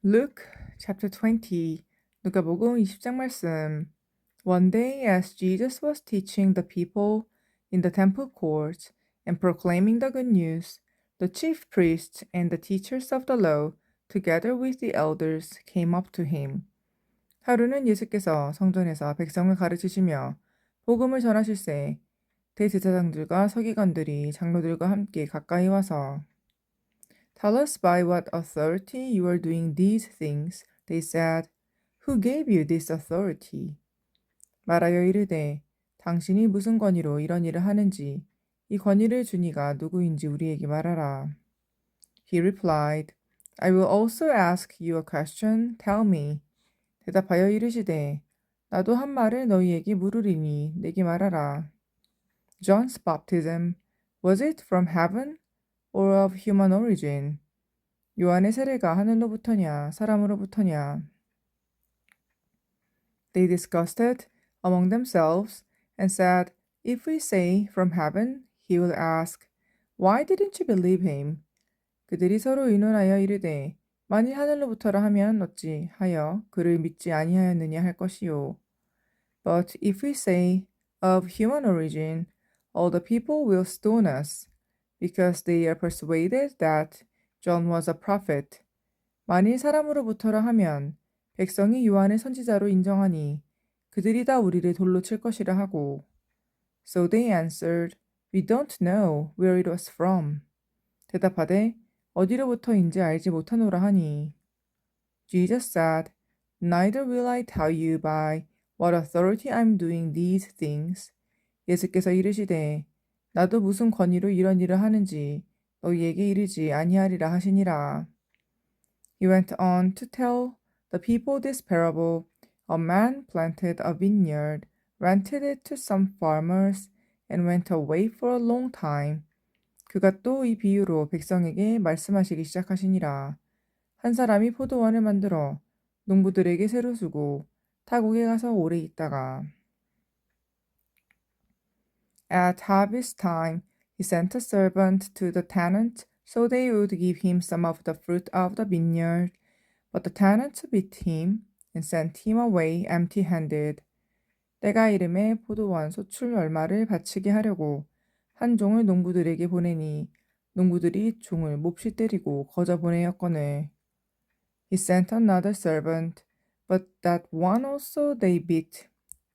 Luke chapter 20 누가복음 20장 말씀. One day as Jesus was teaching the people in the temple courts and proclaiming the good news, the chief priests and the teachers of the law, together with the elders, came up to him. 하루는 예수께서 성전에서 백성을 가르치시며 복음을 전하실새 대제사장들과 서기관들이 장로들과 함께 가까이 와서 Tell us by what authority you are doing these things, they said. Who gave you this authority? 말하여 이르되 당신이 무슨 권위로 이런 일을 하는지 이 권위를 준 이가 누구인지 우리에게 말하라. He replied, I will also ask you a question. Tell me. 대답하여 이르시되 나도 한 말을 너희에게 물으리니 내게 말하라. John's baptism, was it from heaven or of human origin? 요한의 세례가 하늘로부터냐 사람으로부터냐? They discussed it among themselves and said, If we say from heaven, he will ask, Why didn't you believe him? 그들이 서로 의논하여 이르되 만일 하늘로부터라 하면 어찌 하여 그를 믿지 아니하였느냐 할 것이요. But if we say of human origin, all the people will stone us, because they are persuaded that John was a prophet. 만일 사람으로부터라 하면 백성이 요한을 선지자로 인정하니 그들이 다 우리를 돌로 칠 것이라 하고. So they answered, We don't know where it was from. 대답하되 어디로부터인지 알지 못하노라 하니. Jesus said, Neither will I tell you by what authority I'm doing these things. 예수께서 이르시되 나도 무슨 권위로 이런 일을 하는지 너희에게 이르지 아니하리라 하시니라. He went on to tell the people this parable. A man planted a vineyard, rented it to some farmers, and went away for a long time. 그가 또 이 비유로 백성에게 말씀하시기 시작하시니라. 한 사람이 포도원을 만들어 농부들에게 새로 주고 타국에 가서 오래 있다가 At harvest time, he sent a servant to the tenant so they would give him some of the fruit of the vineyard. But the tenant beat him and sent him away empty-handed. 때가 이름에 포도원 소출 얼마를 바치게 하려고 한 종을 농부들에게 보내니 농부들이 종을 몹시 때리고 거저 보내었거늘. He sent another servant, but that one also they beat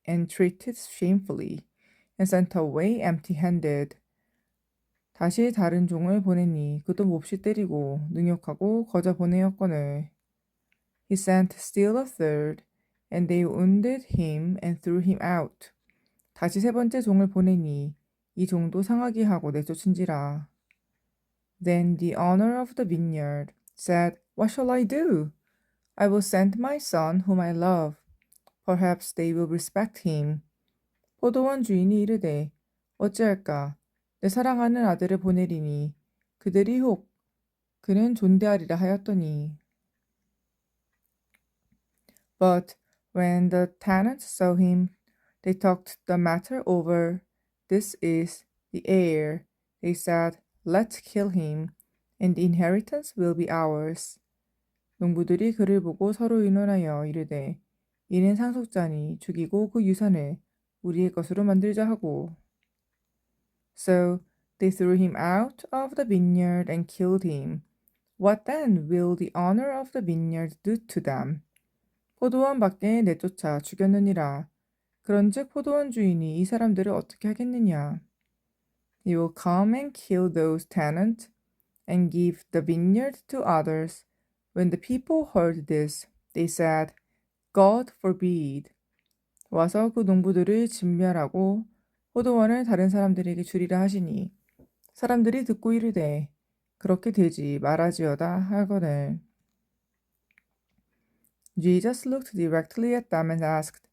and treated shamefully, and sent away empty-handed. 다시 다른 종을 보내니 그도 몹시 때리고 능욕하고 거저 보내었거늘. He sent still a third, and they wounded him and threw him out. 다시 세 번째 종을 보내니 이 종도 상하게 하고 내쫓은지라. Then the owner of the vineyard said, What shall I do? I will send my son whom I love. Perhaps they will respect him. 포도원 주인이 이르되 어찌할까? 내 사랑하는 아들을 보내리니 그들이 혹 그는 존대하리라 하였더니. But when the tenants saw him, they talked the matter over. This is the heir, they said. Let's kill him, and the inheritance will be ours. 농부들이 그를 보고 서로 의논하여 이르되 이는 상속자니 죽이고 그 유산을 우리의 것으로 만들자 하고. So they threw him out of the vineyard and killed him. What then will the owner of the vineyard do to them? 포도원 밖에 내쫓아 죽였느니라. 그런즉 포도원 주인이 이 사람들을 어떻게 하겠느냐? He will come and kill those tenants and give the vineyard to others. When the people heard this, they said, God forbid. 와서 그 농부들을 진멸하고 포도원을 다른 사람들에게 주리라 하시니 사람들이 듣고 이르되 그렇게 되지 말아지어다 하거늘. Jesus looked directly at them and asked,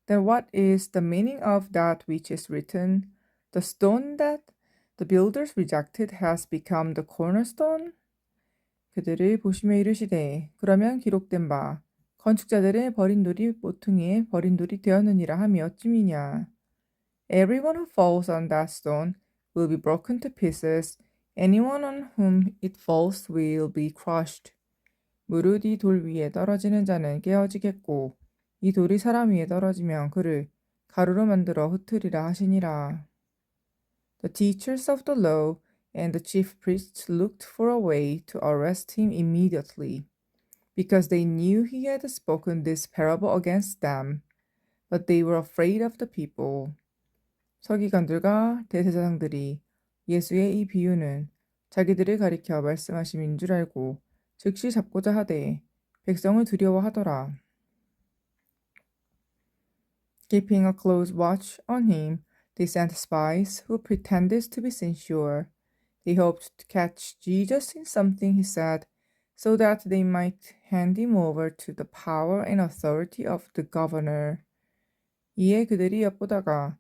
Then what is the meaning of that which is written? The stone that the builders rejected has become the cornerstone? 그들을 보시며 이르시되 그러면 기록된 바 건축자들의 버린 돌이 모퉁이의 버린 돌이 되었느니라 함이 어찌미냐. Everyone who falls on that stone will be broken to pieces. Anyone on whom it falls will be crushed. 무릇 이 돌 위에 떨어지는 자는 깨어지겠고 이 돌이 사람 위에 떨어지면 그를 가루로 만들어 흩으리라 하시니라. The teachers of the law and the chief priests looked for a way to arrest him immediately, because they knew he had spoken this parable against them, but they were afraid of the people. 서기관들과 대제사장들이 예수의 이 비유는 자기들을 가리켜 말씀하심인 줄 알고 즉시 잡고자 하되 백성을 두려워하더라. Keeping a close watch on him, they sent spies who pretended to be sincere. They hoped to catch Jesus in something he said, so that they might hand him over to the power and authority of the governor. 이에 그들이 엿보다가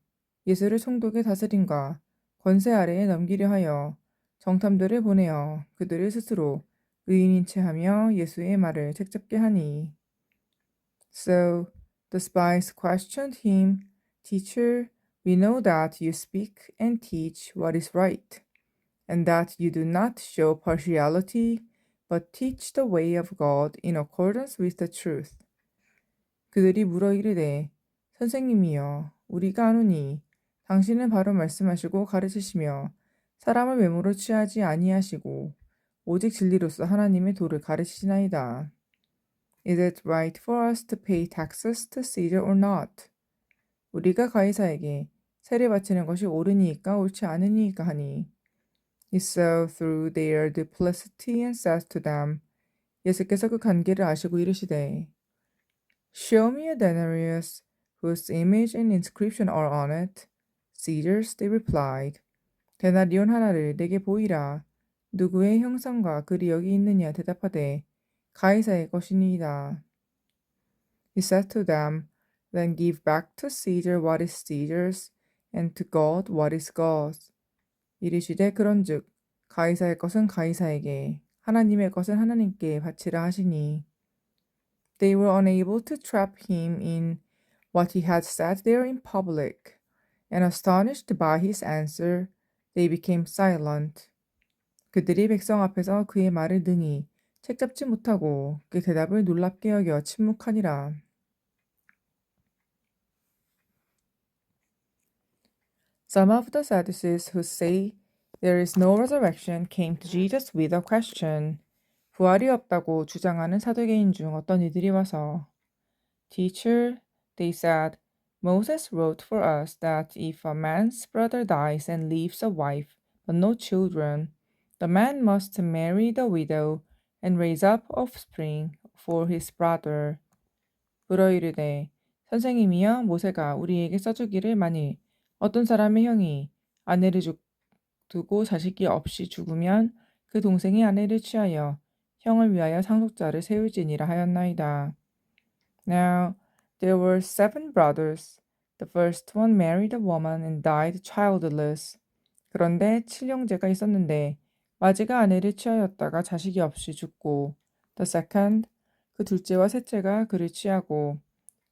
예수를 총독의 다스림과 권세 아래에 넘기려 하여 정탐들을 보내어 그들을 스스로 의인인 채 하며 예수의 말을 책잡게 하니. So the spies questioned him, Teacher, we know that you speak and teach what is right, and that you do not show partiality, but teach the way of God in accordance with the truth. 그들이 물어 이르되, 선생님이여, 우리가 아노니 당신은 바로 말씀하시고 가르치시며 사람을 외모로 취하지 아니하시고 오직 진리로서 하나님의 도를 가르치시나이다. Is it right for us to pay taxes to Caesar or not? 우리가 가이사에게 세를 바치는 것이 옳으니까 옳지 않으니까 하니. He saw through their duplicity and said to them, 예수께서 그 관계를 아시고 이르시되, Show me a denarius whose image and inscription are on it. Caesar's, they replied. 데나리온 하나를 내게 보이라. 누구의 형상과 글이 여기 있느냐 대답하되 가이사의 것이니이다. He said to them, Then give back to Caesar what is Caesar's, and to God what is God's. 이르시되 그런즉 가이사의 것은 가이사에게, 하나님의 것은 하나님께 바치라 하시니. They were unable to trap him in what he had said there in public, and astonished by his answer, they became silent. 그들이 백성 앞에서 그의 말을 능히 책잡지 못하고 그 대답을 놀랍게 여겨 침묵하니라. Some of the Sadducees who say there is no resurrection came to Jesus with a question. 부활이 없다고 주장하는 사두개인 중 어떤 이들이 와서 Teacher, they said, Moses wrote for us that if a man's brother dies and leaves a wife but no children, the man must marry the widow and raise up offspring for his brother. 물어 이르되 선생님이여 모세가 우리에게 써주기를 만일 어떤 사람의 형이 아내를 두고 자식이 없이 죽으면 그 동생이 아내를 취하여 형을 위하여 상속자를 세울지니라 하였나이다. Now there were 7 brothers. The first one married a woman and died childless. 그런데 7형제가 있었는데 마지가 아내를 취하였다가 자식이 없이 죽고 The second, 그 둘째와 셋째가 그를 취하고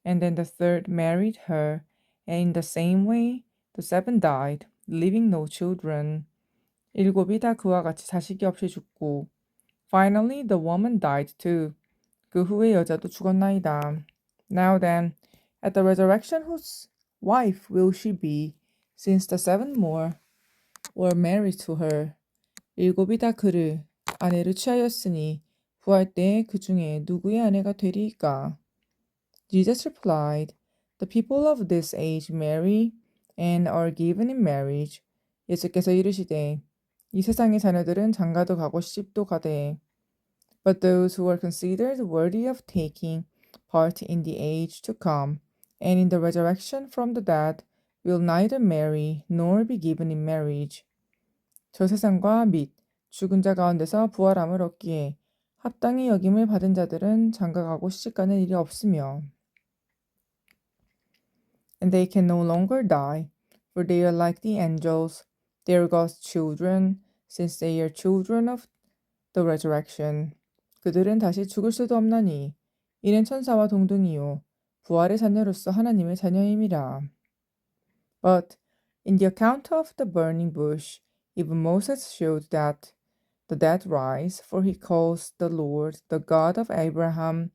And then the third married her, and in the same way the 7 died, leaving no children. 7이 다 그와 같이 자식이 없이 죽고 Finally the woman died too. 그 후에 여자도 죽었나이다. Now then, at the resurrection whose wife will she be, since the 7 more were married to her? 7이 다 그를 아내를 취하였으니 부활 때에 그 중에 누구의 아내가 되리이까? Jesus replied, The people of this age marry and are given in marriage. 예수께서 이르시되 이 세상의 자녀들은 장가도 가고 시집도 가되 But those who are considered worthy of taking part in the age to come and in the resurrection from the dead will neither marry nor be given in marriage. 저 세상과 및 죽은 자 가운데서 부활함을 얻기에 합당히 여김을 받은 자들은 장가가고 시집가는 일이 없으며 And they can no longer die, for they are like the angels. They are God's children, since they are children of the resurrection. 그들은 다시 죽을 수도 없나니 이는 천사와 동등이요 부활의 자녀로서 하나님의 자녀임이라. But in the account of the burning bush, even Moses showed that the dead rise, for he calls the Lord the God of Abraham,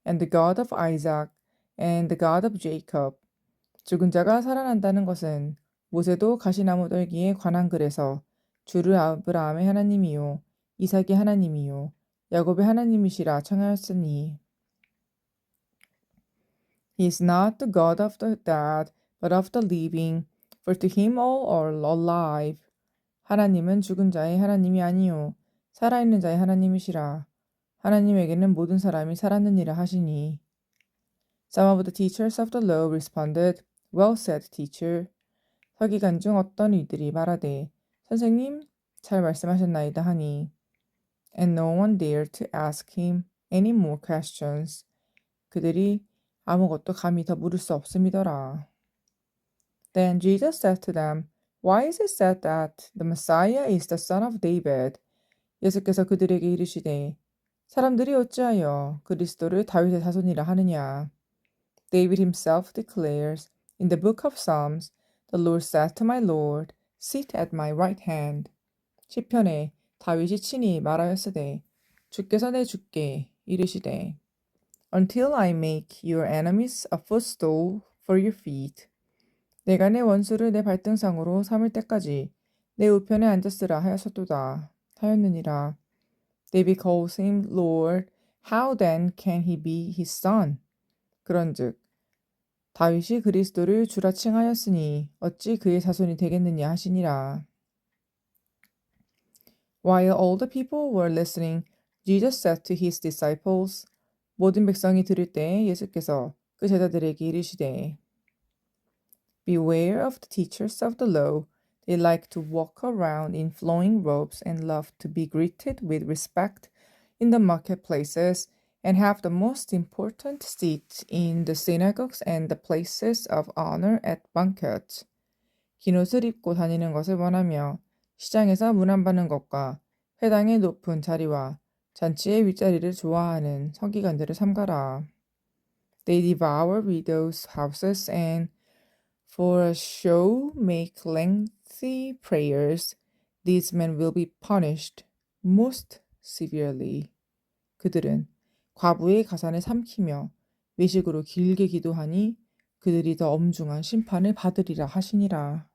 and the God of Isaac, and the God of Jacob. 죽은 자가 살아난다는 것은 모세도 가시나무 떨기에 관한 글에서 주를 아브라함의 하나님이요 이삭의 하나님이요 야곱의 하나님이시라 청하였으니 He is not the God of the dead, but of the living, for to him all are alive. 하나님은 죽은 자의 하나님이 아니요 살아있는 자의 하나님이시라. 하나님에게는 모든 사람이 살았느니라 하시니. Some of the teachers of the law responded, Well said, teacher. 서기관 중 어떤 이들이 말하되, 선생님, 잘 말씀하셨나이다 하니. And no one dared to ask him any more questions. 그들이 아무것도 감히 더 물을 수 없음이더라. Then Jesus said to them, Why is it said that the Messiah is the son of David? 예수께서 그들에게 이르시되, 사람들이 어찌하여 그리스도를 다윗의 자손이라 하느냐? David himself declares in the book of Psalms, The Lord said to my Lord, Sit at my right hand. 시편에 다윗이 친히 말하였으되, 주께서 내 주께 이르시되, Until I make your enemies a footstool for your feet. 내가 내 원수를 내 발등상으로 삼을 때까지 내 우편에 앉았으라 하였느니라. David calls him Lord. How then can he be his son? 그런즉 다윗이 그리스도를 주라 칭하였으니 어찌 그의 자손이 되겠느냐 하시니라. While all the people were listening, Jesus said to his disciples, 모든 백성이 들을 때 예수께서 그 제자들에게 이르시되, Beware of the teachers of the law. They like to walk around in flowing robes and love to be greeted with respect in the marketplaces and have the most important seats in the synagogues and the places of honor at banquets. 긴 옷을 입고 다니는 것을 원하며 시장에서 문안받는 것과 회당의 높은 자리와 잔치의 윗자리를 좋아하는 서기관들을 삼가라. They devour widows' houses and for a show make lengthy prayers. These men will be punished most severely. 그들은 과부의 가산을 삼키며 외식으로 길게 기도하니 그들이 더 엄중한 심판을 받으리라 하시니라.